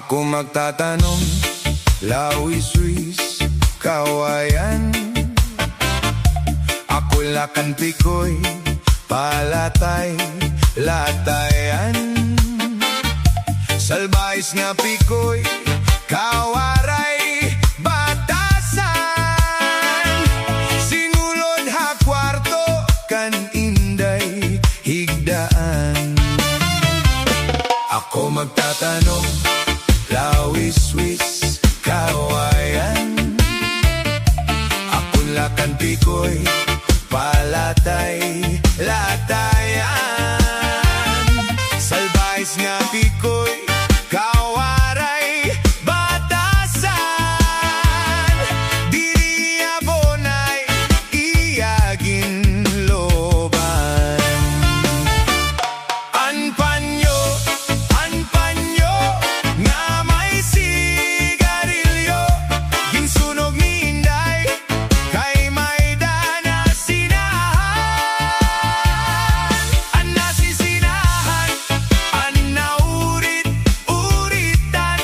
Ako magtatanong, lawis-wis, kawayan. Ako lakan pikoy, palatay, latayan. Salbais nga pikoy, kawaray, batasan. Singulod ha kwarto, kan inday, higdaan. Ako magtatanong, lawis-wis, kawayan. Ako lakan pikoy, palatay, latayan. Salbais nga pikoy, kawaray, batasan. Diri abonay, iyagin loban. Anpanyo, nga may sigarilyo. Ginsunog ni Inday, kay may dana sinahan. Ang nasisinahan, ang naurit-uritan.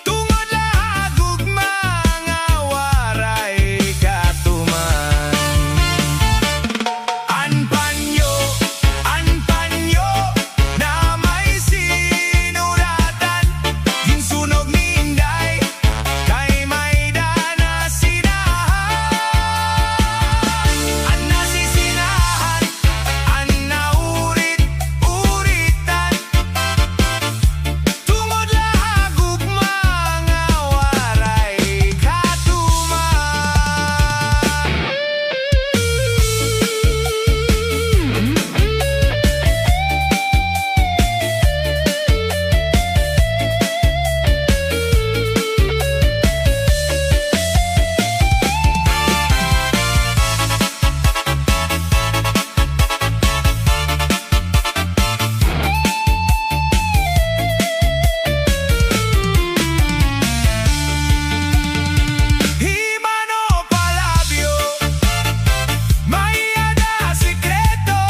Tungod lahagog mga waray katuman. Anpanyo, na may sinulatan. Ginsunog ni Inday, kay may dana sinahan. Ang nasisinahan, ang naurit-uritan. Tungod lahagog mga waray katuman. Himano palabyo, may ada sikreto.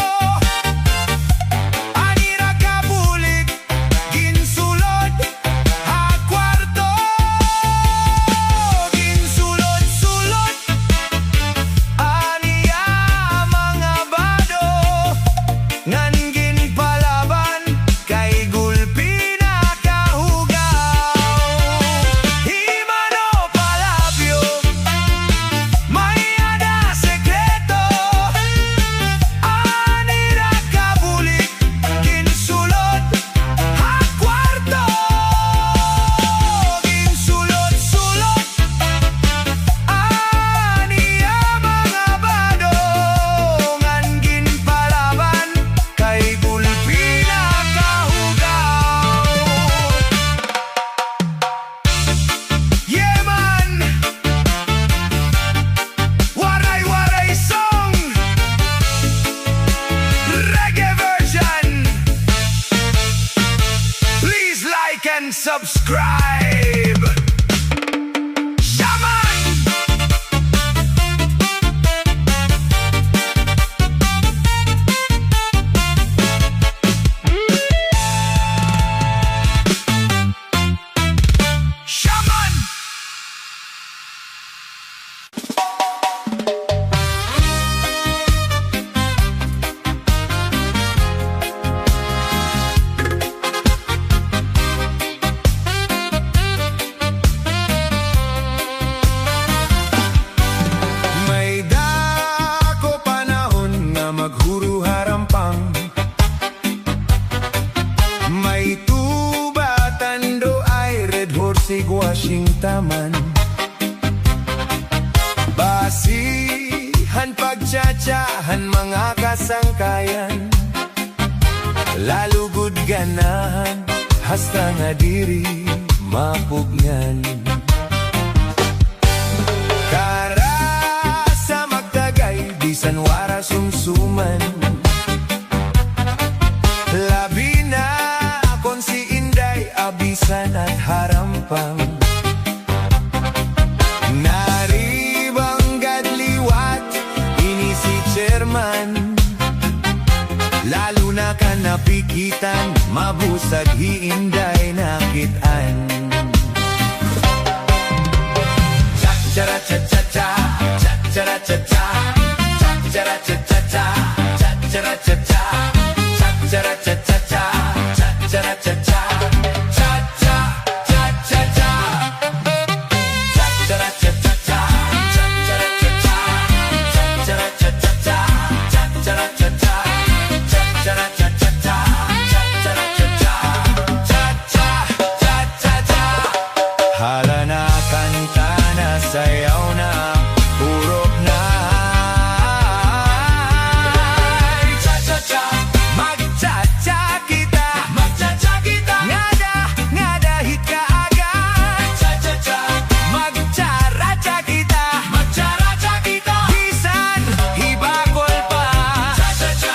Anira kabulig, ginsulod ha kwarto. Ginsulod-sulod, aniya mga bado. Ngan ginpalaban, kay gulpi na kahugaw. Himano palabyo, may ada sekreto. Anira kabulig, ginsulod ha kwarto. Ginsulod-sulod, aniya mga bado. Ngan ginpalaban, kay gulpi na kahugaw. Yeah man, waray song, reggae version. Please like and subscribe. Shaman. Shaman. May dako panahon nga maghuro harampang. May tubatan do ay red horse washing taman. Basihan pagtsatsahan mga kasangkayan. Lalugod ganahan, hasta nga diri mapugnan. Kara sa magtagay, bisan wara sumsuman. Labi na kon si Inday, abisan at harampang. Naribang gadliwat, ini si chairman. Lalo na ka napikitan, mabusag hiinday nakitaan. Cha-cha-ra-cha-cha-cha, cha-cha-ra-cha-cha, cha-cha-ra-cha-cha-cha, cha-cha-ra-cha-cha, cha-cha-ra-cha-cha-cha, cha-cha-ra-cha-cha. Hala na, kanta na, sayaw na, urok na. Cha-cha-cha, mag-cha-cha kita, mag-cha-cha kita. Ngada hit ka agad. Cha-cha-cha, mag-cha-ra-cha kita, mag-cha-ra-cha kita. Bisan, hibakol pa. Cha-cha-cha,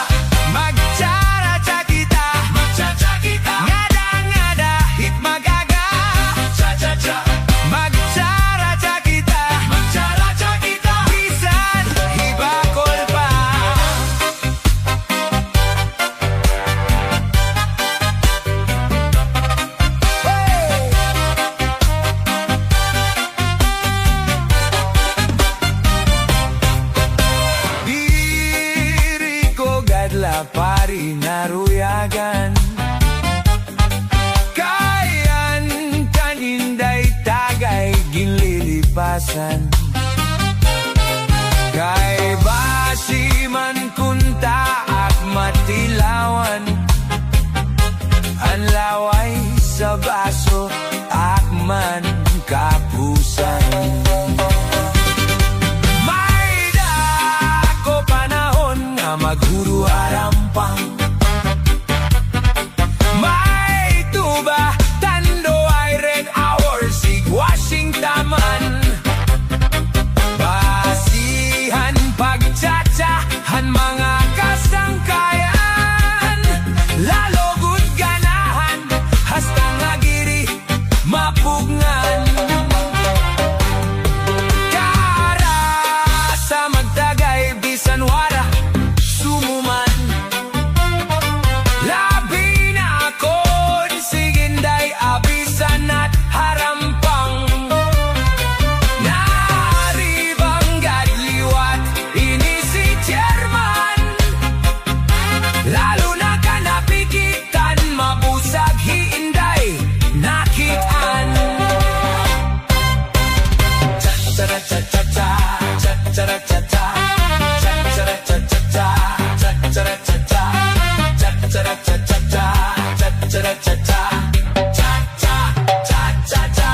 mag-cha-ra-cha kita, mag-cha-cha kita. Ngada hit mag-agad. Cha-cha-cha, mag-cha-ra-cha kita, mag-cha-ra-cha kita. Bisan, hibakol pa. Diri ko gadla pari naruyagan, kayan kaninday tagay ginlilipasan. Kay basi man kunta at matilawan, ang laway sa baso akman kapusan. May dako panahon nga maghuro arampang, may tuba tando ay red hour sigwashing taman. Basihan pagtsatsahan mga kasangkayan, lalo gud ganahan hasta nga giri mapugngan. Kara sa magtagay bisan wala sumuman, labi na akon siginday abisan at harampang. Naribang gadliwat ini si chairman, lalo na ka napikitan, mabusag hiinday nakitaan. Cha-cha-ra-cha-cha-cha, cha-cha-ra-cha-cha, cha-cha-ra-cha-cha-cha, cha-cha-ra-cha-cha, cha-cha-ra-cha-cha-cha, cha-cha-ra-cha-cha, cha-cha-cha-cha-cha.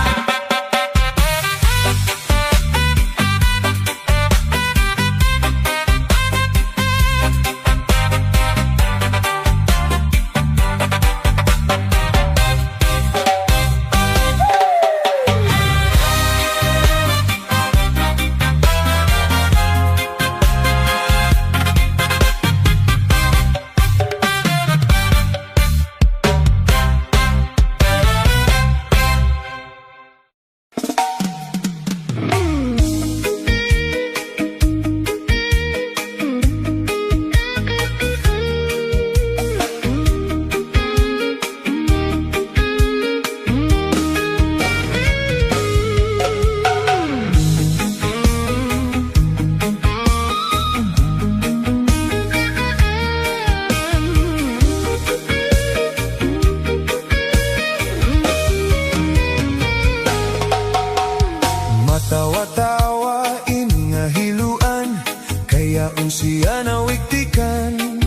Matawa-tawa ini nga hiluan, kaya unsiya nawiktikan.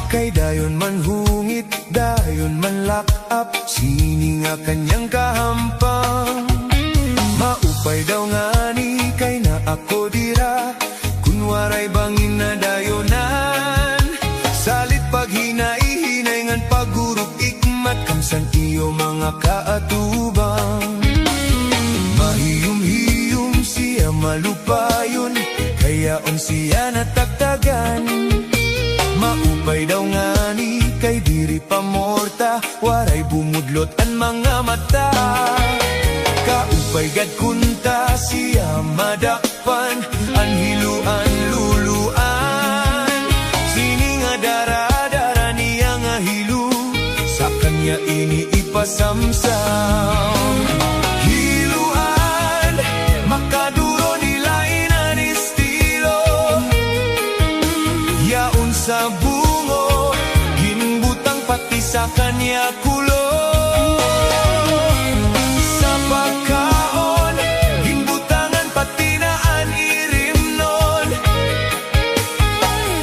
Kay dayon man hungit, dayon man lock up, sini nga kanyang kahampang. Maupay daw nga ni kay na ako dira, kunwaray bangin na dayonan. Salit paghinay-hinay ngan pagurok ikmat, kamsan iyo mga kaatubang. Mahiyum-hiyum siya malupayon, kaya siya nataktagan. Maupay daw nga ni kay diri pamorta, waray bumudlot ang mga mata. Kaupay gad kunta siya madakpan, ang hiluan luluan. Sini nga dara-dara niya samsam. Hiluan, makaduro nilainan estilo. Yaon sa bungo, ginbutang pati sa kanya kulo. Sa pagkaon, ginbutangan pati na an irimnon.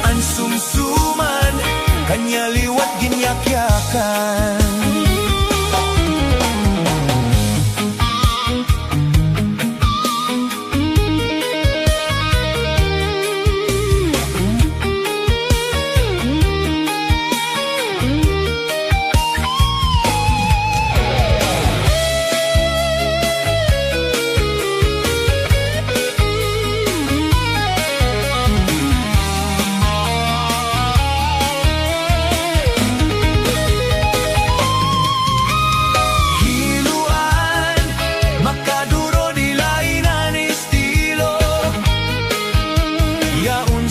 Ang sumsuman, kanya liwat ginyakyakan.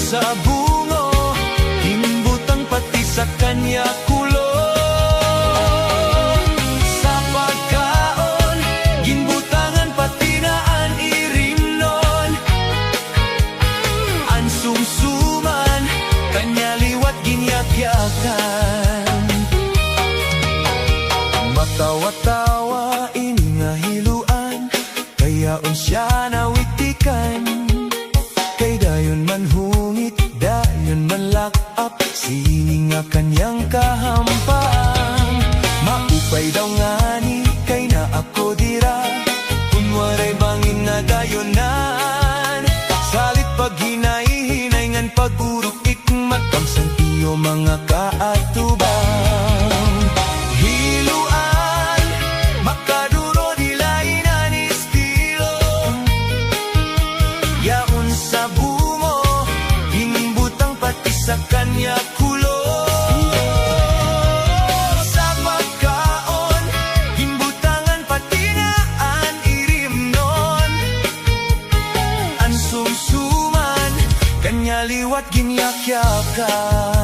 Sa bungo, himbutang pati sa kanya kulo. Sa pagkaon, ginbutangan pati na an irimnon. Ang sumsuman, kanya liwat ginyakyakan. Matawa-tawa ini nga hiluan, kayaon siya nawitikan. Kay dayon man hungit, dayon man lock up, sini nga kanyang kahampang. Maupay daw ngani, kay na ako dira, kunwaray bangin nga dayonan. Salit pag hinay-hinay ngan pag-urok ikmat, kamsan iyo mga kaatubang. Hiluan, makaduro nilainan estilo. Yaon sa bungo, ginbutang pati sa kanya kulo. Sa pagkaon, ginbutangan pati na an irimnon. Ang sumsuman, kanya liwat ginyakyakan.